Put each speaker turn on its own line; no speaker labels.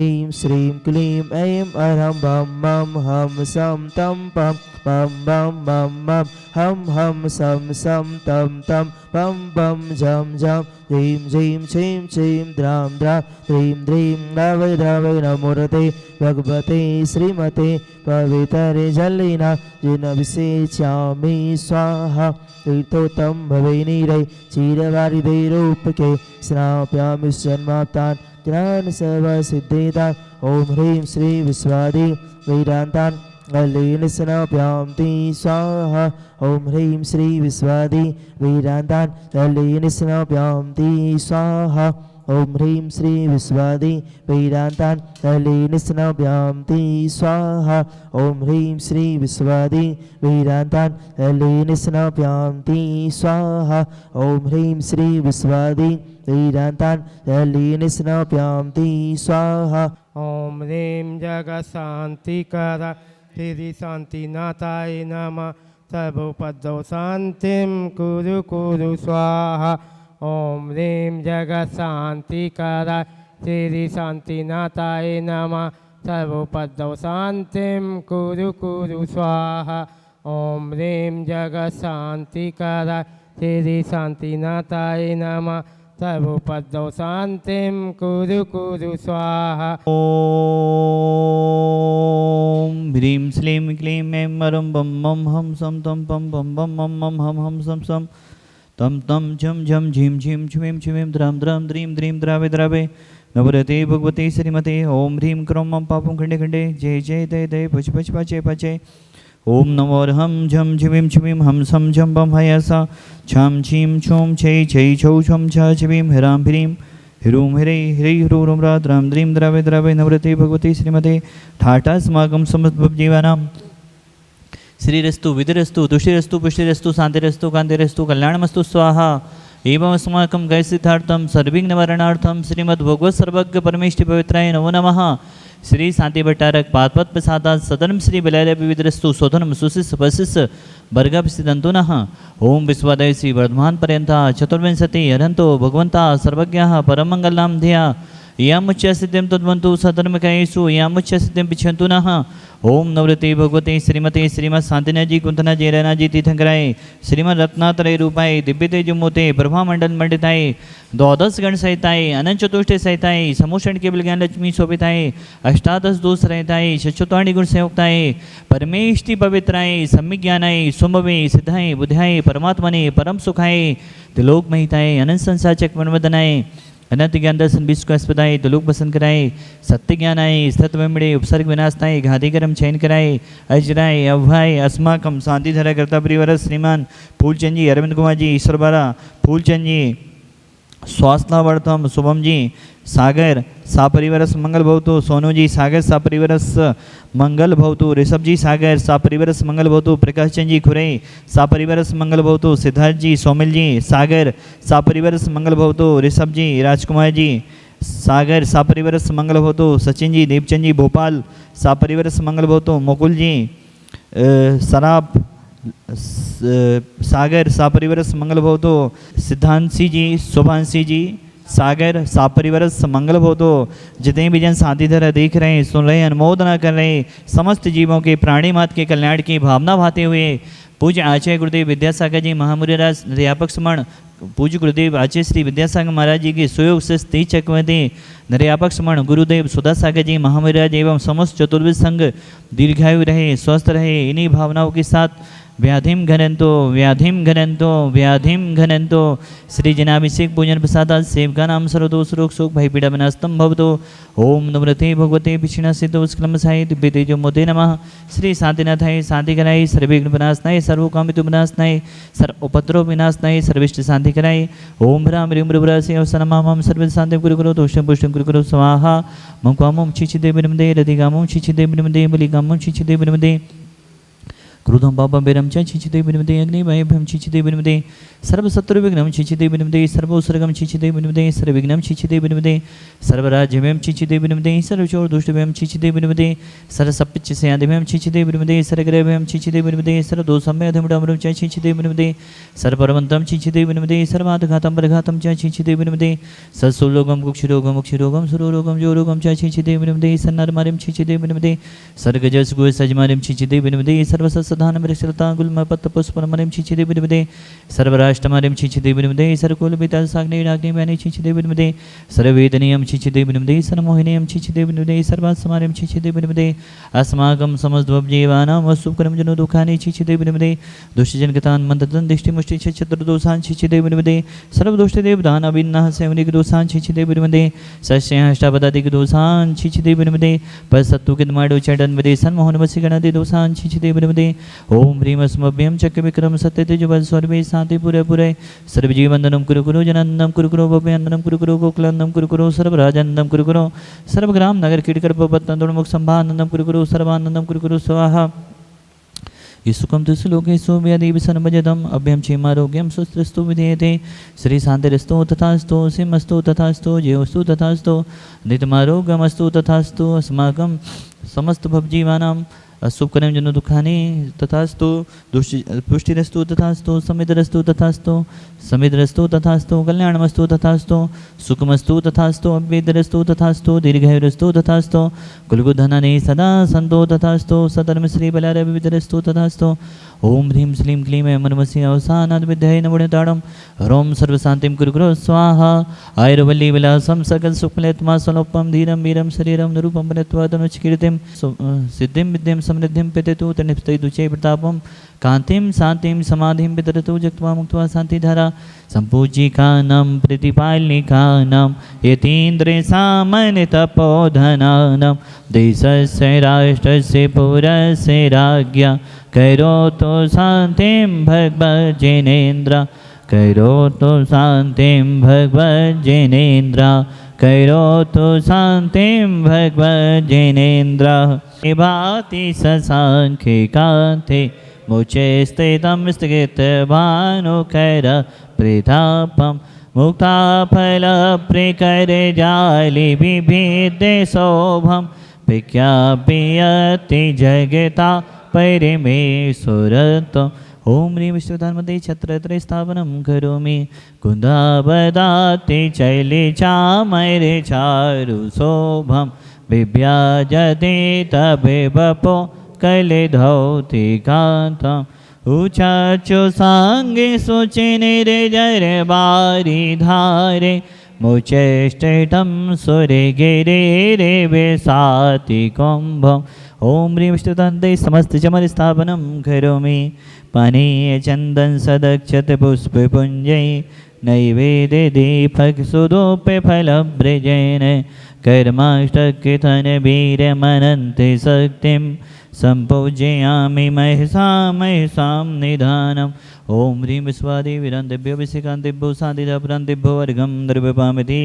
ह्रीं श्रीं क्लीं ऐं अरं बं मं हम सं तं पं बं बं बं बं हम सं सं तं तं बं बं जं जं ह्रीं ह्रीं छीं छीं द्रां द्रां द्रीं द्रीं द्रावै द्रावै नमोरते भगवते श्रीमते पवितरे जलिना जिनभिषेच्यामि स्वाहा तीर्थोत्तम भवे नीरै क्षीरवारिधैरूपके स्नाप्यामि जन्माप्तान् ज्ञान सर्व सिद्धिदान ओम ह्रीं श्री विश्वादि वेदांतान अलीन स्नाप्यामि स्वाहा ओम ह्रीं श्री विश्वादि वेदांतान अलीन स्नाप्यामि स्वाहा ओम ह्रीं श्री विश्वादि वेदांतान अलीन स्नाप्यामि स्वाहा ओम ह्रीं श्री विश्वादि वेदांतान अलीन स्नाप्यामि स्वाहा ओम ह्रीं श्री विश्वादि वेदांतान अलीन स्नाप्यामि स्वाहा
ओम ह्रीं जगशांतिकर हृदि शांतिनाथाय नमः सर्वोपद्रव शांतिं कुरु कुरु स्वाहा ओम ह्रीं जगशांतिकर हृदि शांतिनाथाय नमः सर्वोपद्रव शांतिं कुरु कुरु स्वाहा ओम ह्रीं जगशांतिकर हृदि शांतिनाथाय नमः सर्वोपद्रव शांतिं कुरु कुरु स्वाहा
ओम ह्रीं श्रीं क्लीं ऐं अरं बं मं हम सं तं पं बं बं मं मं हम सं सं तं तं झं झं झीं झीं छ्वीं छ्वीं द्रां द्रां द्रीं द्रीं द्रावे द्रावे नवरते भगवते श्रीमते ओम ह्रीं क्रों मं पापं खंडे खंडे जय जय दय दय पच पच पचे पचे ओम नमो हम झं झिवीं छ्वीं हम सं झं बं हयसा छं छीं छुं छै छै छौ छं छ छ्वीं ह्रां ह्रीं ह्रूं ह्रै ह्रै ह्रूं ह्रूं रा द्रां द्रीं द्रावे द्रावे नवरते भगवते श्रीमते ठाठास्माकं समस्तजीवानां श्रीरस्तु विधिरस्तु तुष्टिरस्तु पुष्टिरस्तु शांतिरस्तु कांतिरस्तु कल्याणमस्तु स्वाहा एवं अस्माकं गैसिद्धार्थं सर्विघ्ननिवारणार्थं श्रीमद्भगवत् सर्वज्ञ परमेष्टि पवित्राय नमो नमः श्री शांति भट्टारक पादपद प्रसादात सदनम श्री बलैर विविधरस्तु शोधनम सुशिस वशिस वर्गपिसिदंतुनः ओम विश्वादय श्री वर्धमान पर्यंत चतुर्विंशति हरंतो भगवंता सर्वज्ञः परमंगलां धिया यामुच्च सिद्धिं तद्वन्तु सधर्मकयेषु यामुच्च सिद्धिं पिछन्तु नः ओम नवरते भगवते श्रीमते श्रीमद शांतिनाथ जी कुंतना जय रैना जी तीर्थंकराय श्रीमद रत्नात्रय रूपाय दिव्य तेजोमूर्ते ब्रह्मामंडल मंडिताय द्वादश गण सहिताय अनंत चतुष्टय सहिताय समूषण केवल ज्ञान लक्ष्मी शोभिताय अष्टादश दोष रहताय शच्युताणी गुण संयुक्ताय परमेष्टि पवित्राय सम्यक ज्ञानाय सुमवे सिद्धाय बुद्धाय परमात्मने परम सुखाय त्रिलोक महिताय अनंत संसार चक्रवर्धनाय अनंत ज्ञान दर्शन विश्व को अस्पदाय दुलोक बसंत कराए सत्य ज्ञान आए सत्वमिड़े उपसर्ग विनाशनाय घाधिकरम चयन कराए अजराय अभय अस्माकम शांति धरा करता परिवार श्रीमान फूलचंद जी अरविंद कुमार जी ईश्वर बारा फूलचंद जी स्वास्थ्यवर्तम शुभम जी सागर सा परिवारस मंगल भवतु सोनू जी सागर सा परिवारस मंगल भवतु ऋषभ जी सागर सा परिवारस मंगल भवतु प्रकाश चंद जी खुरे सा परिवारस मंगल भवतु सिद्धार्थ जी सोमिल जी सागर सा परिवारस मंगल भवतु ऋषभ जी राजकुमार जी सागर सा परिवारस मंगल भवतु सचिन जी देवचंद जी भोपाल सा परिवारस मंगल भवतु मुकुल जी सराब सागर सा परिवारस मंगल भवतु सिद्धांशी जी शुभांशी जी सागर सा परिवारस मंगल भवतु जितने भी जन शांति धरा देख रहे हैं सुन रहे हैं अनुमोदना कर रहे हैं समस्त जीवों के प्राणी मात के कल्याण की भावना भाते हुए पूज्य आचार्य गुरुदेव विद्यासागर जी महामुराज निर्यापक समण पूज्य गुरुदेव आचार्य श्री विद्यासागर महाराज जी के सुयोग से स्त्री चक्रवर्ती निर्यापक समण गुरुदेव सुधासागर जी महामुराज एवं समस्त चतुर्विद संघ दीर्घायु रहे स्वस्थ रहे इन्हीं भावनाओं के साथ व्याधिम घनंतो श्री जनाभिषेक पूजन प्रसादात सेवका नाम सर्वदोष रोग शोक भय पीड़ा विनास्तम भवतो ओम नमृते भगवते पिछिणा सिद्धो स्कलम साई दिव्य तेजो मोते नमः श्री शांतिनाथाय शांति कराय सर्वविघ्न विनाशनाय सर्वकामितु विनाशनाय सर्व उपद्रव विनाशनाय सर्विष्ट शांति कराय ओम ह्रां ह्रीं ब्रह्मसे अवसनमामं सर्व शांति गुरु गुरु तोषं पुष्टं गुरु गुरु स्वाहा मम छिचिदे विनमदे रतिगामं छिचिदे विनमदे बलिगामं छिचिदे विनमदे क्रोधं पापं वीरं च छिचिते विनिमते अग्निभयभयं छिचिते विनिमते सर्वशत्रुविघ्नं छिचिते विनिमते सर्वोत्सर्गं छिचिते विनिमते सर्वविघ्नं छिचिते विनिमते सर्वराज्यव्यं छिचिते विनिमते सर्वचोरदुष्टव्यं छिचिते विनिमते सर्वसप्पिच्चस्यादिव्यं छिचिते विनिमते सर्वग्रहव्यं छिचिते विनिमते सर्वदोषम्यधमुडमृं च छिचिते विनिमते सर्वपर्वन्तं छिचिते विनिमते सर्वाघातं परघातं च छिचिते विनिमते सत्सुलोगं कुक्षिरोगं मुक्षिरोगं सुरोगं जोरोगं च छिचिते विनिमते सन्नरमारिं छिचिते विनिमते सर्गजसगुसजमारिं छिचिते विनिमते सर्वसत्सधानं वृक्षलता गुल्मपत्तपुष्पनमरिं छिचिते विनिमते सर्वराष्ट्रमारिं छिचिते विनिमते सर्वकुलपितासाग्नेराग्निव्यानि छिचिते विनिमते सर्ववेदनीयं छिचिते विनिमते सर्वमोहिनीयं छिचिते विनिमते सर्वात्समारिं छिचिते विनिमते अस्माकं समस्तभवजीवानां वस्तुकरं जनो दुःखानि छिचिते विनिमते दुष्टजनकतान् मन्दतं दिष्टिमुष्टि चतुर्दोषान् छिचिते विनिमते सर्वदुष्टदेवतान् अभिन्नः सेवनिकदोषान् छिचिते विनिमते सस्याष्टापदादिकदोषान् छिचिते विनिमते पसत्तुकिदमाडो चडन्वदे सन्मोहनवसिगणादिदोषान् छिचिते विनिमते ओम ह्रीं अस्मभ्यं चक्रविक्रम सत्यतेजवत् सर्वे शान्ति पुरे पुरे सर्वजीवन्दनं कुरु कुरु जनान्दनं कुरु कुरु भव्यान्दनं कुरु कुरु गोकुलान्दनं कुरु कुरु सर्वराजानन्दं कुरु कुरु सर्वग्राम नगर कीटकर्पवत्तन्दोन्मुख सम्भानन्दं कुरु कुरु सर्वानन्दं कुरु कुरु स्वाहा सुखम तुस लोकेशु व्याधिविसन्भजतम अभ्यं क्षेमारोग्यं सुस्त्रस्तु विधेयते श्री शान्तिरस्तु तथास्तु सिंहस्तु तथास्तु जयोस्तु तथास्तु नित्यमारोग्यमस्तु तथास्तु अस्माकं समस्त भवजीवानां शुभकरं जनो दुःखानि तथास्तु पुष्टिरस्तु तथास्तु समितिरस्तु तथास्तु समितिरस्तु तथास्तु कल्याणमस्तु तथास्तु सुखमस्तु तथास्तु अव्येदरस्तु तथास्तु दीर्घायुरस्तु तथास्तु कुलगुधनानि सदा सन्तो तथास्तु सधर्मश्रीबलारविविधरस्तु तथास्तु ओम ह्रीं श्रीं क्लीं ऐं मनमसि अवसानाद्विद्याय नमोनिताडं ह्रौं सर्वशान्तिं कुरु कुरु स्वाहा आयुर्वल्लीविलासं सकलसुखफलत्मा स्वलोपं धीरं वीरं शरीरं निरूपं वनत्वादनुचकीर्तिं सिद्धिं विद्यां समृद्धिं पिततु तनिष्ठैदुचे प्रतापं कान्तिं शान्तिं समाधिं वितरतु जक्त्वा मुक्त्वा शान्तिधारा सम्पूज्यिकानां प्रतिपालनिकानां यतीन्द्रसामान्यतपोधनानां देशस्य राष्ट्रस्य पुरस्य राज्ञा करोतु शान्तिं भगवज्जनेन्द्र करोतु शान्तिं भगवज्जनेन्द्र करोतु शान्तिं भगवज्जनेन्द्र भाति ससाङ्ख्ये कान्ते मुचे स्थितं स्थगितभानुकर प्रतापं मुक्ताफलप्रिकरजालिविभिद्य शोभं विज्ञापयति जगता परिमेश्वरत्वम् ओम ह्रीं विष्णुधान्मते छत्रत्रय स्थापनं करोमि कुन्दाबदाति चैलिचामरे चारुशोभं विभ्याजते तभिवपो कलिधौतिकान्तम् उचाचो साङ्गे शुचिनिर्जरे बारिधारे मुचेष्टितं सुरगिरे विसाति कुम्भम् ओम ह्रीं विष्णुतन्ते समस्तचमरस्थापनं करोमि पानीयचन्दन सदक्षत पुष्पपुञ्जै नैवेद्य दीपकसुदोप्यफलभ्रजेन कर्माष्टकथनवीर्यमनन्ति शक्तिं सम्पूजयामि महिषां निधानम् ओम ह्रीं विश्वादिवीरान्तेभ्यो विशिकान्तेभ्यो शान्तिदापुरान्तेभ्यो अर्घं द्रव्यपामिति